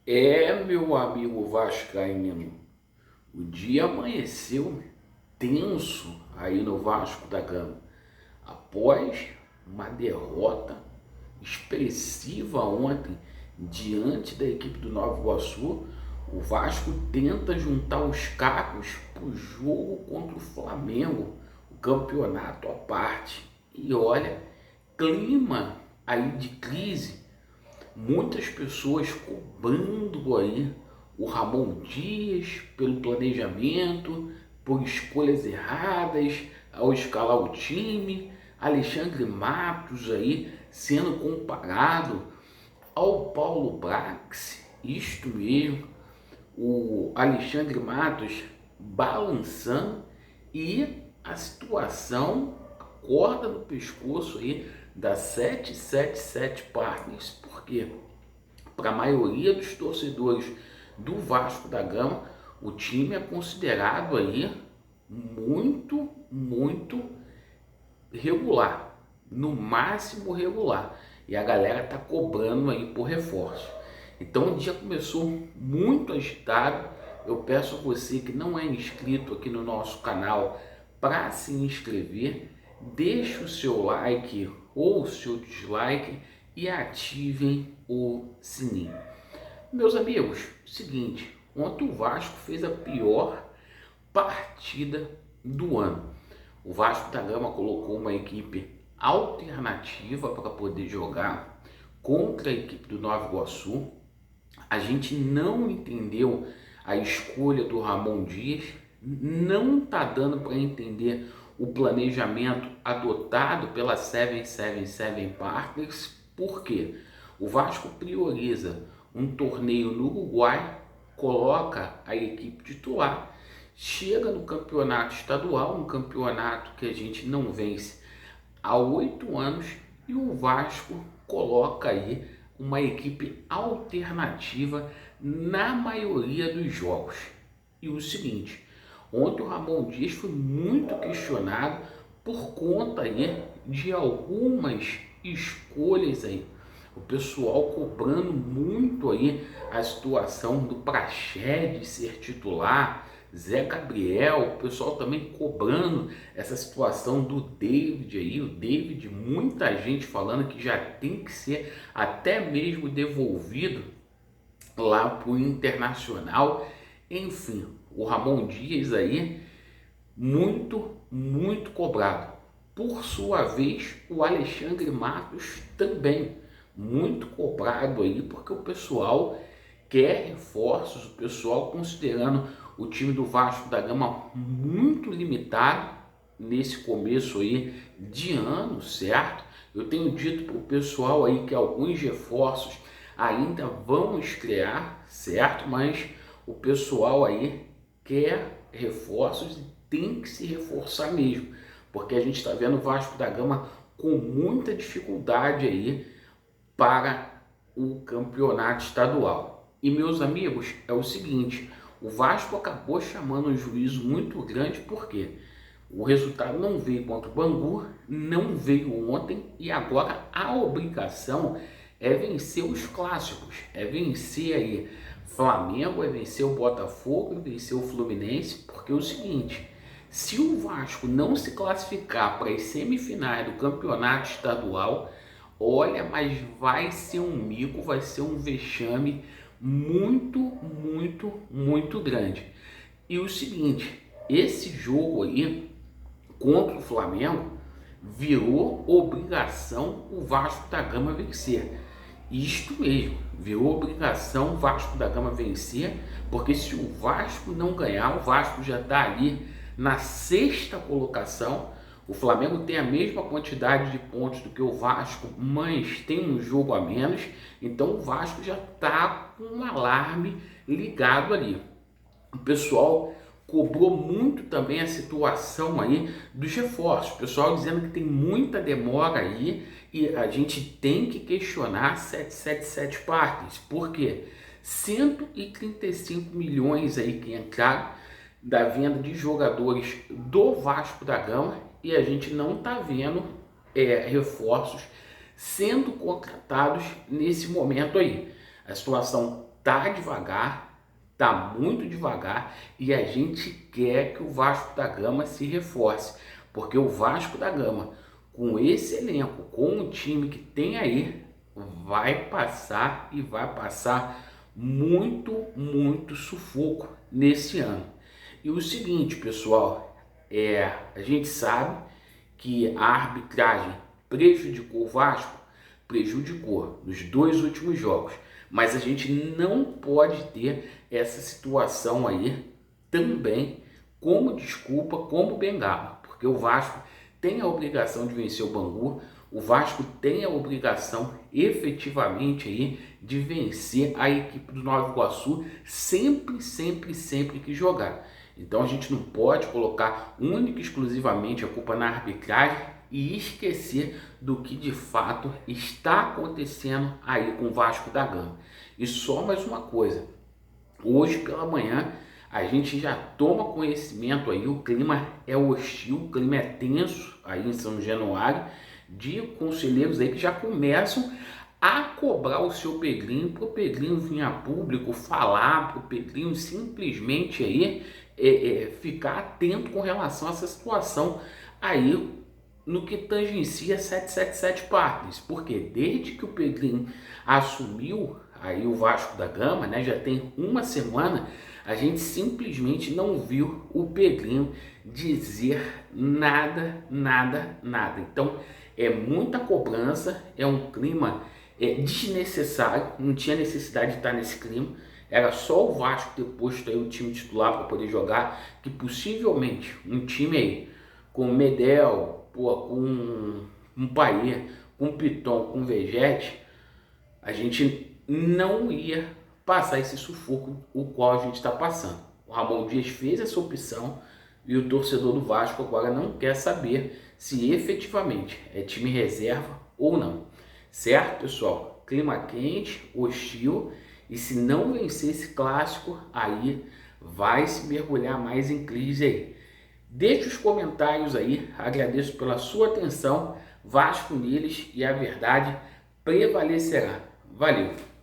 Meu amigo vascaíno, o dia amanheceu tenso aí no Vasco da Gama. Após uma derrota expressiva ontem diante da equipe do Nova Iguaçu, o Vasco tenta juntar os cacos para o jogo contra o Flamengo, o campeonato à parte. E olha, clima aí de crise, muitas pessoas cobrando aí o Ramon Dias pelo planejamento, por escolhas erradas ao escalar o time, Alexandre Matos aí sendo comparado ao Paulo Brax, isto mesmo, o Alexandre Matos balançando e a situação, a corda no pescoço aí da 777 Partners, porque para a maioria dos torcedores do Vasco da Gama, o time é considerado aí muito regular, no máximo regular, e a galera tá cobrando aí por reforço. Então o dia começou muito agitado. Eu peço a você que não é inscrito aqui no nosso canal para se inscrever, deixe o seu like ou o seu dislike e ativem o sininho. Meus amigos, seguinte, ontem o Vasco fez a pior partida do ano. O Vasco da Gama colocou uma equipe alternativa para poder jogar contra a equipe do Nova Iguaçu. A gente não entendeu a escolha do Ramon Dias, não está dando para entender o planejamento adotado pela 777 Partners. Por quê? O Vasco prioriza um torneio no Uruguai, coloca a equipe titular, chega no campeonato estadual, um campeonato que a gente não vence há 8 anos, e o Vasco coloca aí uma equipe alternativa na maioria dos jogos. E o seguinte, ontem o Ramon Dias foi muito questionado por conta aí de algumas escolhas aí. O pessoal cobrando muito aí a situação do Praxedes ser titular, Zé Gabriel, o pessoal também cobrando essa situação do David aí, o David, muita gente falando que já tem que ser até mesmo devolvido lá para o Internacional. Enfim, o Ramon Dias aí muito cobrado. Por sua vez, o Alexandre Matos também muito cobrado aí, porque o pessoal quer reforços, o pessoal considerando o time do Vasco da Gama muito limitado nesse começo aí de ano, certo? Eu tenho dito para o pessoal aí que alguns reforços ainda vão estrear, certo? Mas o pessoal aí quer reforços e tem que se reforçar mesmo, porque a gente está vendo o Vasco da Gama com muita dificuldade aí para o campeonato estadual. E meus amigos, é o seguinte, o Vasco acabou chamando um juízo muito grande, porque o resultado não veio contra o Bangu, não veio ontem, e agora a obrigação é vencer os clássicos, é vencer aí Flamengo, é vencer o Botafogo, é vencer o Fluminense, porque é o seguinte, se o Vasco não se classificar para as semifinais do campeonato estadual, olha, mas vai ser um mico, vai ser um vexame muito grande. E o seguinte, esse jogo aí contra o Flamengo virou obrigação o Vasco da Gama vencer. Isto mesmo, virou obrigação o Vasco da Gama vencer, porque se o Vasco não ganhar, o Vasco já está ali na 6ª colocação. O Flamengo tem a mesma quantidade de pontos do que o Vasco, mas tem um jogo a menos, então o Vasco já está com um alarme ligado ali. O pessoal cobrou muito também a situação aí dos reforços, o pessoal dizendo que tem muita demora aí e a gente tem que questionar 777 Partners, porque 135 milhões aí que entraram da venda de jogadores do Vasco da Gama, e a gente não está vendo reforços sendo contratados nesse momento aí. A situação tá devagar, tá muito devagar, e a gente quer que o Vasco da Gama se reforce, porque o Vasco da Gama, com esse elenco, com o time que tem aí, vai passar e vai passar muito sufoco nesse ano. E o seguinte, pessoal, a gente sabe que a arbitragem prejudicou o Vasco, prejudicou nos 2 últimos jogos, mas a gente não pode ter essa situação aí também como desculpa, como bengala, porque o Vasco tem a obrigação de vencer o Bangu, o Vasco tem a obrigação efetivamente aí de vencer a equipe do Nova Iguaçu sempre que jogar. Então a gente não pode colocar única e exclusivamente a culpa na arbitragem e esquecer do que de fato está acontecendo aí com o Vasco da Gama. E só mais uma coisa, hoje pela manhã a gente já toma conhecimento aí, o clima é hostil, o clima é tenso aí em São Januário, de conselheiros aí que já começam a cobrar o seu Pedrinho, para o Pedrinho vir a público falar, para o Pedrinho simplesmente aí ficar atento com relação a essa situação aí no que tangencia 777 Partners, porque desde que o Pedrinho assumiu aí o Vasco da Gama, né, já tem uma semana, a gente simplesmente não viu o Pedrinho dizer nada. Então é muita cobrança, é um clima desnecessário, não tinha necessidade de estar nesse clima. Era só o Vasco ter posto aí o time titular para poder jogar, que possivelmente um time aí com Medel, com um Paier, com Piton, com Vegete, a gente não ia passar esse sufoco o qual a gente está passando. O Ramon Dias fez essa opção e o torcedor do Vasco agora não quer saber se efetivamente é time reserva ou não. Certo, pessoal? Clima quente, hostil, e se não vencer esse clássico, aí vai se mergulhar mais em crise aí. Deixe os comentários aí, agradeço pela sua atenção. Vasco neles e a verdade prevalecerá. Valeu!